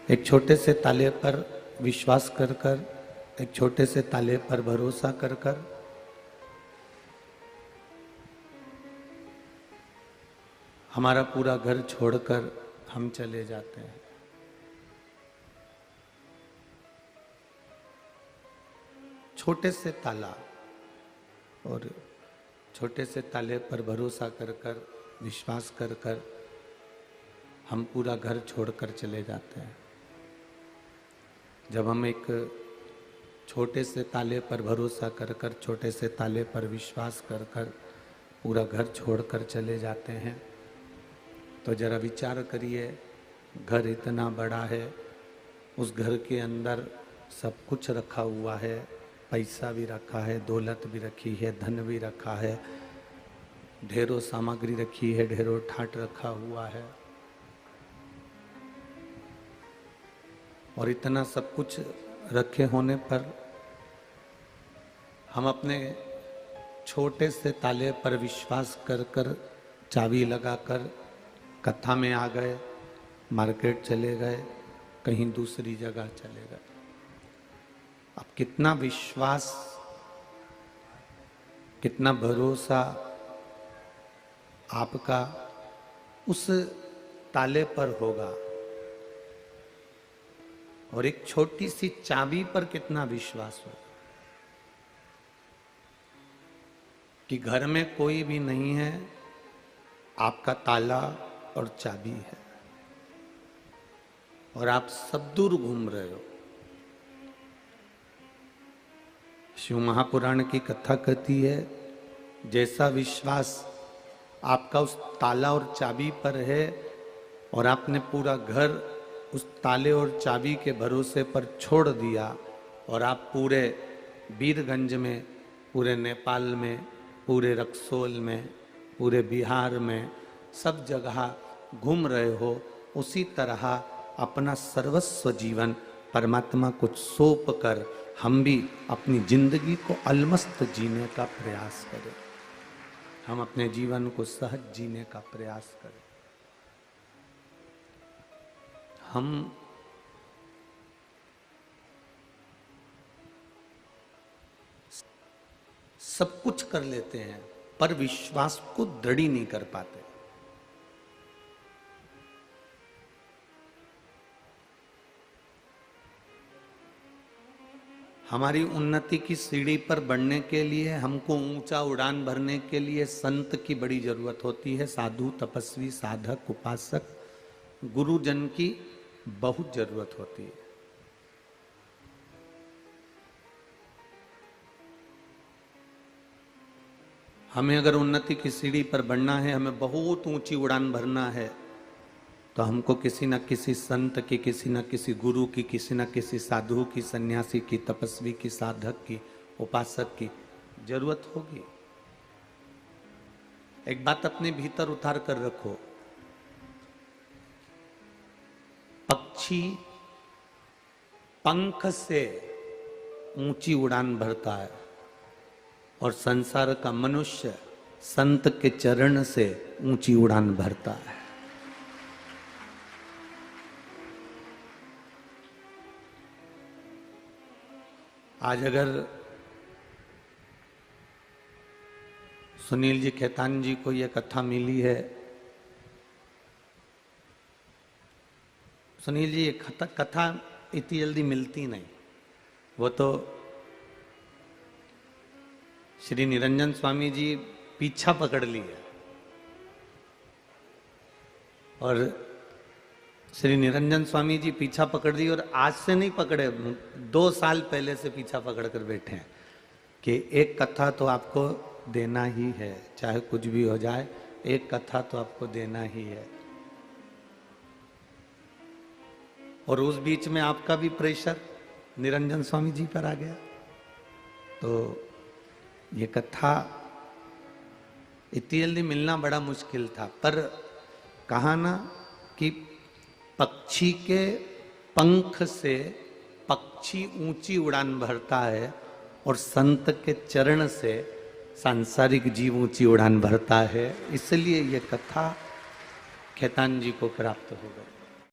एक छोटे से ताले पर विश्वास कर कर, एक छोटे से ताले पर भरोसा कर कर हमारा पूरा घर छोड़कर हम चले जाते हैं। छोटे से ताला और छोटे से ताले पर भरोसा कर कर, विश्वास कर कर हम पूरा घर छोड़कर चले जाते हैं। जब हम एक छोटे से ताले पर भरोसा कर कर, छोटे से ताले पर विश्वास कर कर पूरा घर छोड़कर चले जाते हैं, तो जरा विचार करिए, घर इतना बड़ा है, उस घर के अंदर सब कुछ रखा हुआ है, पैसा भी रखा है, दौलत भी रखी है, धन भी रखा है, ढेरों सामग्री रखी है, ढेरों ठाट रखा हुआ है, और इतना सब कुछ रखे होने पर हम अपने छोटे से ताले पर विश्वास कर कर, चाबी लगाकर कथा में आ गए, मार्केट चले गए, कहीं दूसरी जगह चले गए। अब कितना विश्वास, कितना भरोसा आपका उस ताले पर होगा, और एक छोटी सी चाबी पर कितना विश्वास होगा कि घर में कोई भी नहीं है, आपका ताला और चाबी है, और आप सब दूर घूम रहे हो। शिव महापुराण की कथा कहती है, जैसा विश्वास आपका उस ताला और चाबी पर है, और आपने पूरा घर उस ताले और चाबी के भरोसे पर छोड़ दिया, और आप पूरे वीरगंज में, पूरे नेपाल में, पूरे रक्सौल में, पूरे बिहार में, सब जगह घूम रहे हो, उसी तरह अपना सर्वस्व जीवन परमात्मा को सौंप कर हम भी अपनी जिंदगी को अलमस्त जीने का प्रयास करें। हम अपने जीवन को सहज जीने का प्रयास करें। हम सब कुछ कर लेते हैं, पर विश्वास को दृढ़ नहीं कर पाते। हमारी उन्नति की सीढ़ी पर बढ़ने के लिए, हमको ऊंचा उड़ान भरने के लिए संत की बड़ी जरूरत होती है, साधु, तपस्वी, साधक, उपासक, गुरुजन की बहुत जरूरत होती है। हमें अगर उन्नति की सीढ़ी पर बढ़ना है, हमें बहुत ऊंची उड़ान भरना है, तो हमको किसी न किसी संत की, किसी न किसी गुरु की, किसी न किसी साधु की, सन्यासी की, तपस्वी की, साधक की, उपासक की जरूरत होगी। एक बात अपने भीतर उतार कर रखो, पक्षी पंख से ऊंची उड़ान भरता है, और संसार का मनुष्य संत के चरण से ऊंची उड़ान भरता है। आज अगर सुनील जी खेतान जी को यह कथा मिली है, सुनील जी, ये कथा इतनी जल्दी मिलती नहीं। वो तो श्री निरंजन स्वामी जी पीछा पकड़ लिए, और श्री निरंजन स्वामी जी पीछा पकड़ दी, और आज से नहीं पकड़े, 2 साल पहले से पीछा पकड़ कर बैठे हैं कि एक कथा तो आपको देना ही है, चाहे कुछ भी हो जाए, एक कथा तो आपको देना ही है। और उस बीच में आपका भी प्रेशर निरंजन स्वामी जी पर आ गया, तो ये कथा इतनी जल्दी मिलना बड़ा मुश्किल था। पर कहा ना कि पक्षी के पंख से पक्षी ऊंची उड़ान भरता है, और संत के चरण से सांसारिक जीव ऊंची उड़ान भरता है। इसलिए ये कथा खेतान जी को प्राप्त हो गई।